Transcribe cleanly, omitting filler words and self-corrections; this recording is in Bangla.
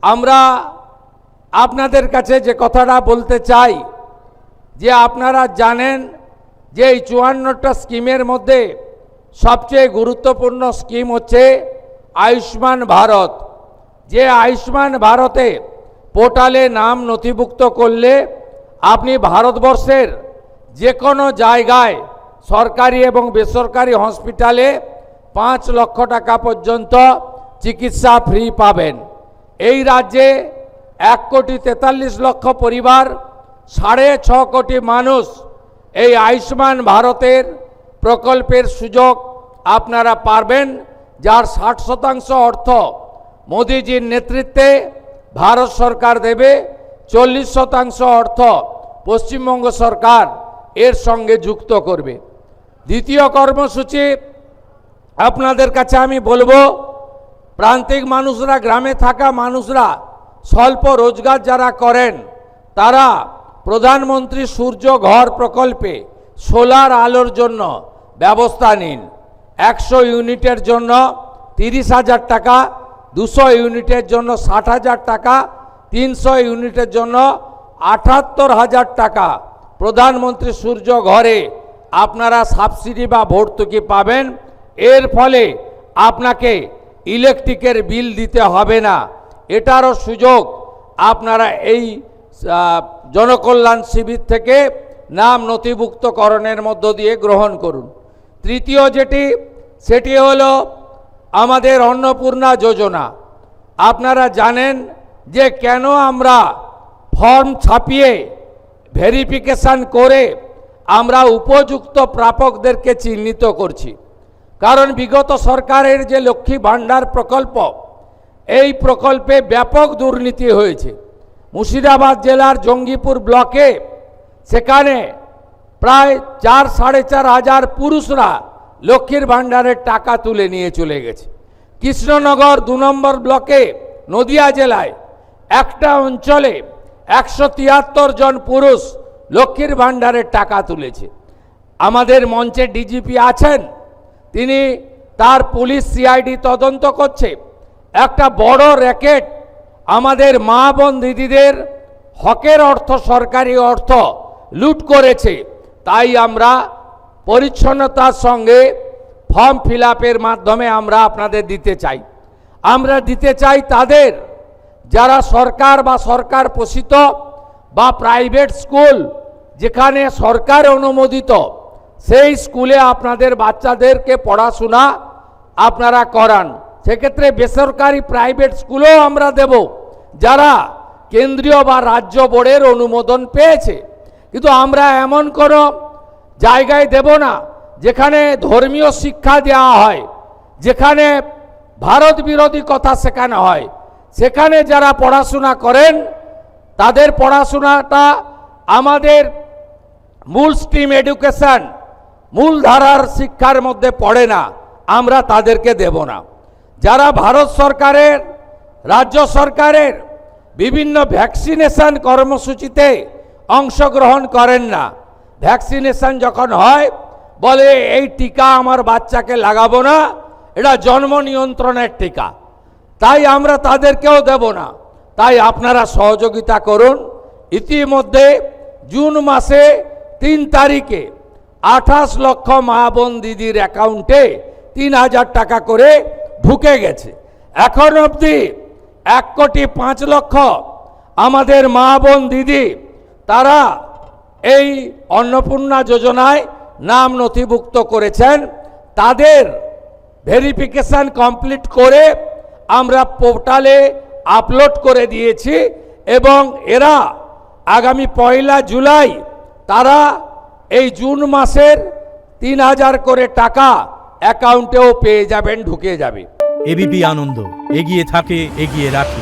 আমরা আপনাদের কাছে যে কথাটা বলতে চাই যে আপনারা জানেন যে এই 54টা স্কিমের মধ্যে সবচেয়ে গুরুত্বপূর্ণ স্কিম হচ্ছে আয়ুষ্মান ভারত। যে আয়ুষ্মান ভারতে পোর্টালে নাম নথিভুক্ত করলে আপনি ভারতবর্ষের যে কোনো জায়গায় সরকারি এবং বেসরকারি হসপিটালে 5 লক্ষ টাকা পর্যন্ত চিকিৎসা ফ্রি পাবেন। এই রাজ্যে 1,43,00,000 পরিবার, 6.5 কোটি মানুষ এই আয়ুষ্মান ভারতের প্রকল্পের সুযোগ আপনারা পারবেন, যার 60% অর্থ মোদিজির নেতৃত্বে ভারত সরকার দেবে, 40% অর্থ পশ্চিমবঙ্গ সরকার এর সঙ্গে যুক্ত করবে। দ্বিতীয় কর্মসূচি আপনাদের কাছে আমি বলবো, প্রান্তিক মানুষরা, গ্রামে থাকা মানুষরা, স্বল্প রোজগার যারা করেন তারা প্রধানমন্ত্রী সূর্য ঘর প্রকল্পে সোলার আলোর জন্য ব্যবস্থা নিন। 100 ইউনিটের জন্য 30,000 টাকা, 200 ইউনিটের জন্য 60,000 টাকা, 300 ইউনিটের জন্য 78,000 টাকা প্রধানমন্ত্রী সূর্য ঘরে আপনারা সাবসিডি বা ভর্তুকি পাবেন। এর ফলে আপনাকে ইলেকট্রিকের বিল দিতে হবে না। এটারও সুযোগ আপনারা এই জনকল্যাণ শিবির থেকে নাম নথিভুক্তকরণের মধ্য দিয়ে গ্রহণ করুন। তৃতীয় সেটি হলো আমাদের অন্নপূর্ণা যোজনা। আপনারা জানেন যে কেন আমরা ফর্ম ছাপিয়ে ভেরিফিকেশন করে আমরা উপযুক্ত প্রাপকদেরকে চিহ্নিত করছি। কারণ বিগত সরকারের যে লক্ষ্মী ভাণ্ডার প্রকল্প, এই প্রকল্পে ব্যাপক দুর্নীতি হয়েছে। মুর্শিদাবাদ জেলার জঙ্গিপুর ব্লকে সেখানে প্রায় 4-4.5 হাজার পুরুষরা লক্ষ্মীর ভাণ্ডারের টাকা তুলে নিয়ে চলে গেছে। কৃষ্ণনগর 2 নম্বর ব্লকে নদিয়া জেলায় একটা অঞ্চলে 173 জন পুরুষ লক্ষ্মীর ভাণ্ডারের টাকা তুলেছে। আমাদের মঞ্চে ডিজিপি আছেন, তিনি তার পুলিশ সিআইডি তদন্ত করছে। একটা বড় র্যাকেট আমাদের মা বোন দিদিদের হকের অর্থ, সরকারি অর্থ লুট করেছে। তাই আমরা পরিচ্ছন্নতার সঙ্গে ফর্ম ফিল আপের মাধ্যমে আমরা আপনাদের দিতে চাই। আমরা দিতে চাই তাদের যারা সরকার বা সরকার পোষিত বা প্রাইভেট স্কুল যেখানে সরকার অনুমোদিত, সেই স্কুলে আপনাদের বাচ্চাদেরকে পড়াশোনা আপনারা করান। সেক্ষেত্রে বেসরকারি প্রাইভেট স্কুলও আমরা দেব যারা কেন্দ্রীয় বা রাজ্য বোর্ডের অনুমোদন পেয়েছে। কিন্তু আমরা এমন কোনো জায়গায় দেব না যেখানে ধর্মীয় শিক্ষা দেওয়া হয়, যেখানে ভারত বিরোধী কথা শেখানো হয়। সেখানে যারা পড়াশোনা করেন তাদের পড়াশোনাটা আমাদের মূল স্ট্রিম এডুকেশন, মূলধারার শিক্ষার মধ্যে পড়ে না, আমরা তাদেরকে দেব না। যারা ভারত সরকারের, রাজ্য সরকারের বিভিন্ন ভ্যাকসিনেশন কর্মসূচিতে অংশগ্রহণ করেন না, ভ্যাকসিনেশন যখন হয় বলে এই টিকা আমার বাচ্চাকে লাগাবো না, এটা জন্ম নিয়ন্ত্রণের টিকা, তাই আমরা তাদেরকেও দেব না। তাই আপনারা সহযোগিতা করুন। ইতিমধ্যে জুন মাসে 3 তারিখে 28 লক্ষ মা বোন দিদির অ্যাকাউন্টে 3,000 টাকা করে ঢুকে গেছে। এখন অবধি 1,05,00,000 আমাদের মা বোন দিদি তারা এই অন্নপূর্ণা যোজনায় নাম নথিভুক্ত করেছেন। তাদের ভেরিফিকেশন কমপ্লিট করে আমরা পোর্টালে আপলোড করে দিয়েছি এবং এরা আগামী 1 জুলাই তারা এই জুন মাসের 3,000 করে টাকা অ্যাকাউন্টেও পেয়ে যাবেন, ঢুকে যাবে। এবিপি আনন্দ, এগিয়ে থাকে, এগিয়ে রাখে।